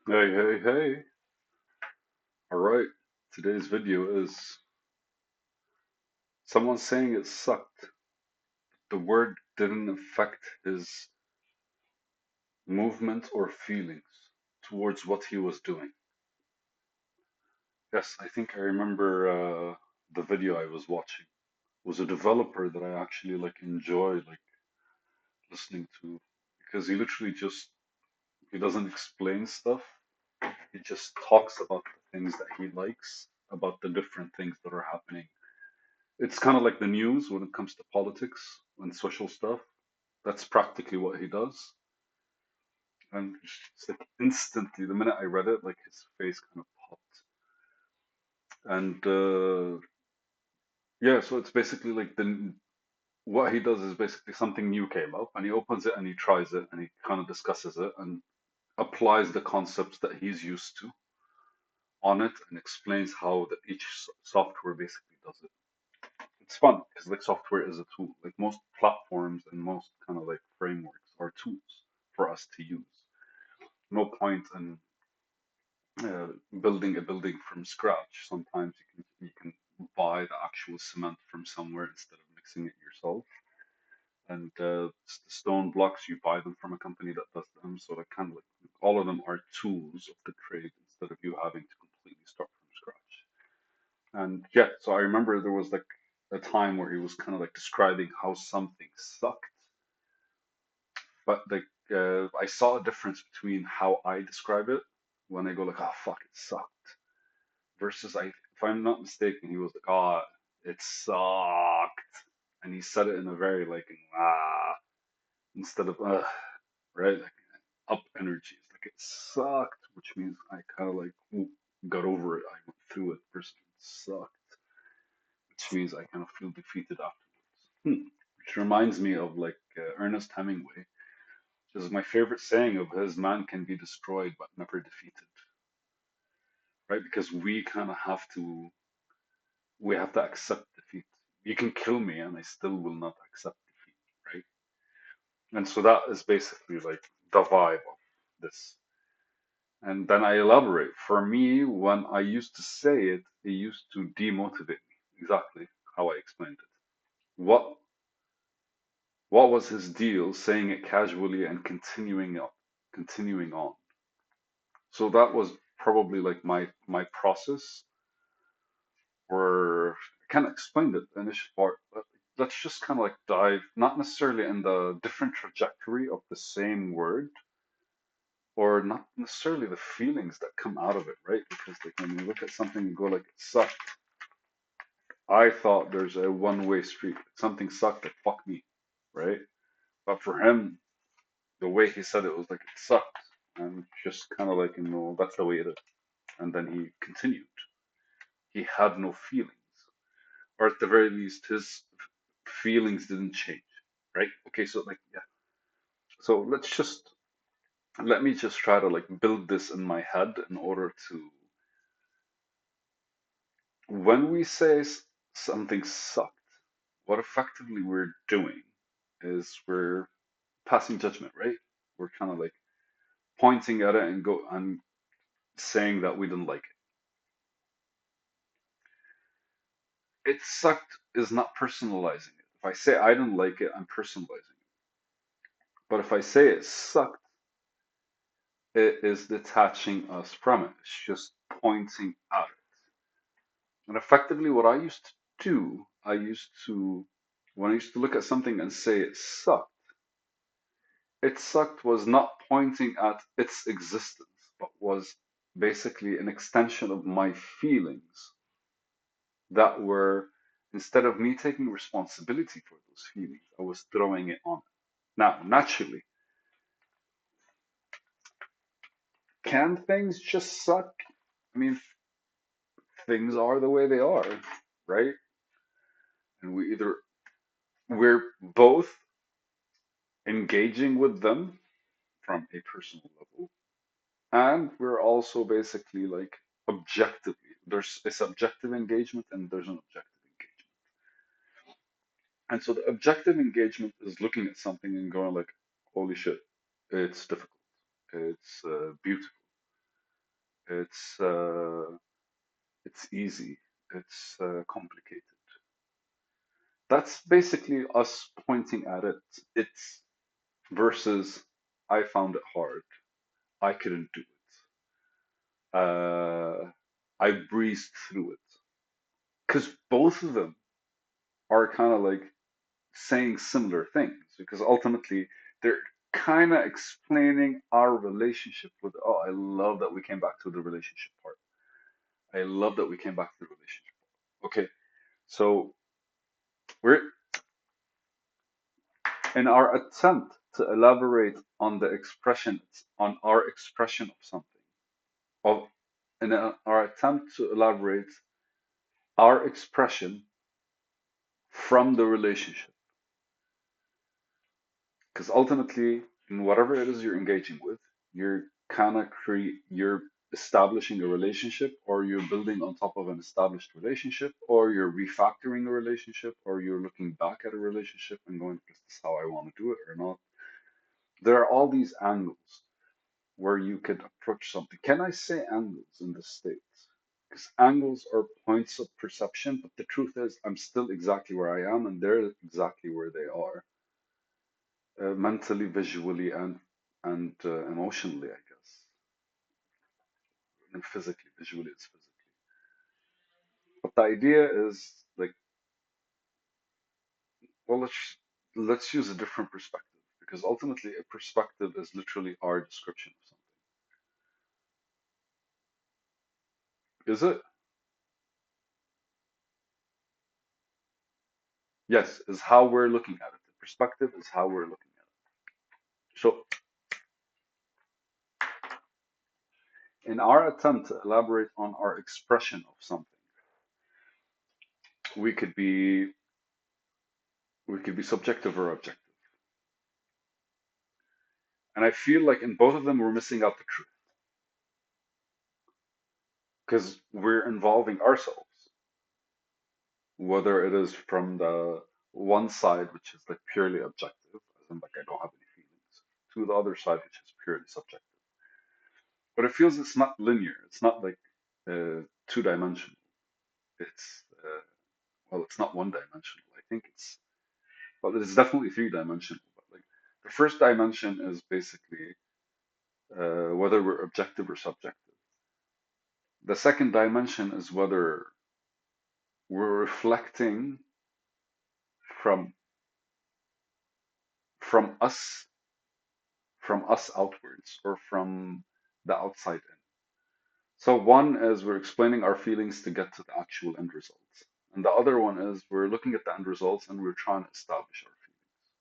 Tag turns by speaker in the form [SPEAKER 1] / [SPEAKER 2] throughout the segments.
[SPEAKER 1] Hey, hey, hey. All right. Today's video is someone saying it sucked. The word didn't affect his movement or feelings towards what he was doing. Yes, I think I remember the video I was watching. It was a developer that I actually enjoy listening to because he literally just he doesn't explain stuff. He just talks about the things that he likes, about the different things that are happening. It's kind of like the news when it comes to politics and social stuff. That's practically what he does. And it's like instantly, the minute I read it, like his face kind of popped. And yeah, so it's basically like the what he does is basically something new came up, and he opens it and he tries it and he kind of discusses it and applies the concepts that he's used to on it and explains how each software basically does it. It's fun because like software is a tool. Like most platforms and most kind of like frameworks are tools for us to use. No point in uh, building a building from scratch. Sometimes you can buy the actual cement from somewhere instead of mixing it yourself. And the stone blocks you buy them from a company that does them. So like kind of like all of them are tools of the trade instead of you having to completely start from scratch. And yeah, so I remember there was like a time where he was kind of like describing how something sucked, but like I saw a difference between how I describe it when I go like, "Oh fuck, it sucked," versus if I'm not mistaken, he was like, "Oh, it sucked," and he said it in a very like instead of right, like up energy. It's like it sucked, which means I kind of like got over it. I went through it versus it sucked, which means I kind of feel defeated afterwards. Which reminds me of Ernest Hemingway, which is my favorite saying of his: "Man can be destroyed but never defeated." Right? Because we have to accept defeat. You can kill me and I still will not accept defeat, right? And so that is basically like the vibe of this. And then I elaborate. For me, when I used to say it, it used to demotivate me. Exactly how I explained it. What what was his deal saying it casually and continuing on? So that was probably like my process, or I kind of explained it in this part, but let's just kind of like dive not necessarily in the different trajectory of the same word, or not necessarily the feelings that come out of it, right? Because like when you look at something and go like it sucked, I thought there's a one-way street. Something sucked, like fuck me, right? But for him, the way he said it was like it sucked, and just kind of like that's the way it is. And then he continued. He had no feelings, or at the very least, his feelings didn't change, right? Okay, so like yeah, so let me just try to like build this in my head in order to when we say something sucked, what effectively we're doing is we're passing judgment, right? We're kind of like pointing at it and saying that we didn't like it. It sucked is not personalizing it. If I say I didn't like it, I'm personalizing it. But if I say it sucked, it is detaching us from it. It's just pointing at it. And effectively, what I used to do, when I used to look at something and say it sucked was not pointing at its existence, but was basically an extension of my feelings that were, instead of me taking responsibility for those feelings, I was throwing it on it. Now, naturally, can things just suck? I mean, things are the way they are, right? And we're both engaging with them from a personal level, and we're also basically like objectively, there's a subjective engagement and there's an objective engagement. And so the objective engagement is looking at something and going like, holy shit, it's difficult, it's beautiful, It's it's easy. It's complicated. That's basically us pointing at it. It's versus I found it hard. I couldn't do it. I breezed through it. Because both of them are kind of like saying similar things. Because ultimately, they're kind of explaining our relationship with. Oh, I love that we came back to the relationship part. I love that we came back to the relationship. Okay, so we're in our attempt to elaborate on the expression, on our expression of something, of in our attempt to elaborate our expression from the relationship. Because ultimately, in whatever it is you're engaging with, you're establishing a relationship, or you're building on top of an established relationship, or you're refactoring a relationship, or you're looking back at a relationship and going, is this how I want to do it or not? There are all these angles where you could approach something. Can I say angles in this state? Because angles are points of perception, but the truth is, I'm still exactly where I am, and they're exactly where they are, mentally, visually, and emotionally, I guess, and physically. Visually, it's physically. But the idea is like, well, let's use a different perspective, because ultimately, a perspective is literally our description of something. Is it? Yes, is how we're looking at it. The perspective is how we're looking at it. So, in our attempt to elaborate on our expression of something, we could be we could be subjective or objective. And I feel like in both of them we're missing out the truth because we're involving ourselves, whether it is from the one side, which is like purely objective, as in like I don't have any feelings, to the other side, which is purely subjective. But it feels it's not linear. It's not like two-dimensional. It's well, it's not one-dimensional. I think it's well, it's definitely three-dimensional. But like the first dimension is basically whether we're objective or subjective. The second dimension is whether we're reflecting from from us from us outwards or from the outside in. So one is we're explaining our feelings to get to the actual end results. And the other one is we're looking at the end results and we're trying to establish our feelings.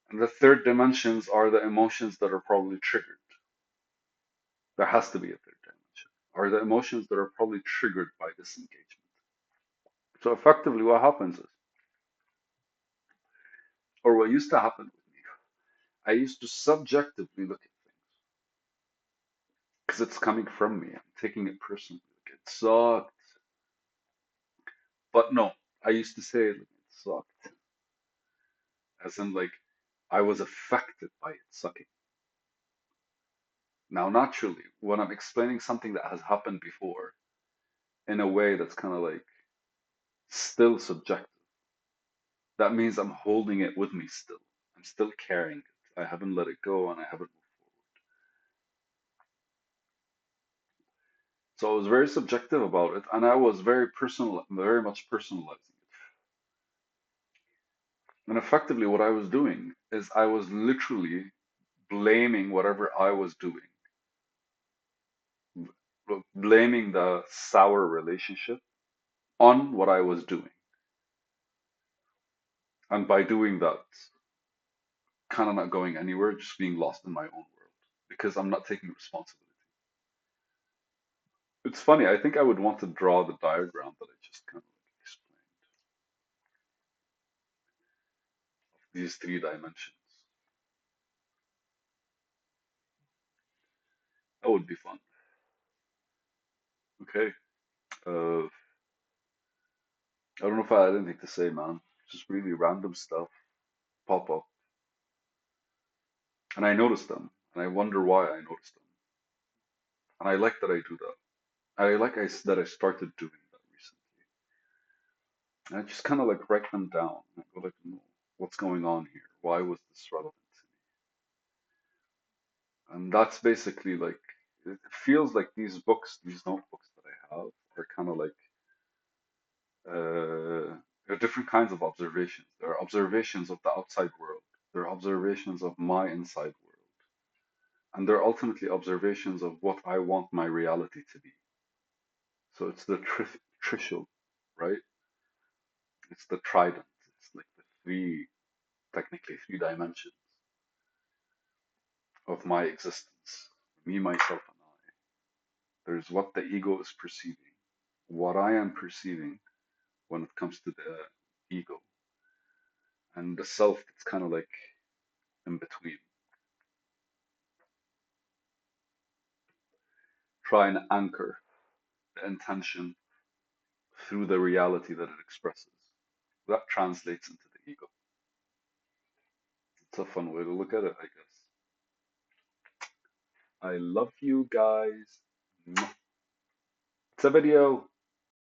[SPEAKER 1] And the third dimensions are the emotions that are probably triggered. There has to be a third dimension. Are the emotions that are probably triggered by this engagement. So effectively what happens is, or what used to happen with me, I used to subjectively look at things because it's coming from me. I'm taking it personally. Like, it sucked. But no, I used to say like, it sucked, as in like I was affected by it sucking. Now, naturally, when I'm explaining something that has happened before in a way that's kind of like still subjective, that means I'm holding it with me still. I'm still carrying it. I haven't let it go and I haven't moved forward. So I was very subjective about it and I was very personal, very much personalizing it. And effectively, what I was doing is I was literally blaming whatever I was doing, blaming the sour relationship on what I was doing. And by doing that, kind of not going anywhere, just being lost in my own world because I'm not taking responsibility. It's funny, I think I would want to draw the diagram that I just kind of like explained, these three dimensions. That would be fun. Okay. I don't know if I had anything to say, man. Just really random stuff pop up. And I noticed them. and I wonder why I noticed them. And I like that I do that. That I started doing that recently. And I just kind of like write them down and go like, no, what's going on here? Why was this relevant to me? And that's basically like it feels like these books, these notebooks that I have, are kind of like there are different kinds of observations. There are observations of the outside world. There are observations of my inside world. And they're ultimately observations of what I want my reality to be. So it's the trishul, right? It's the trident. It's like the technically three dimensions of my existence. Me, myself, and I. There's what the ego is perceiving, what I am perceiving when it comes to the ego, and the self that's kind of like in between. Try and anchor the intention through the reality that it expresses. That translates into the ego. It's a fun way to look at it, I guess. I love you guys. It's a video.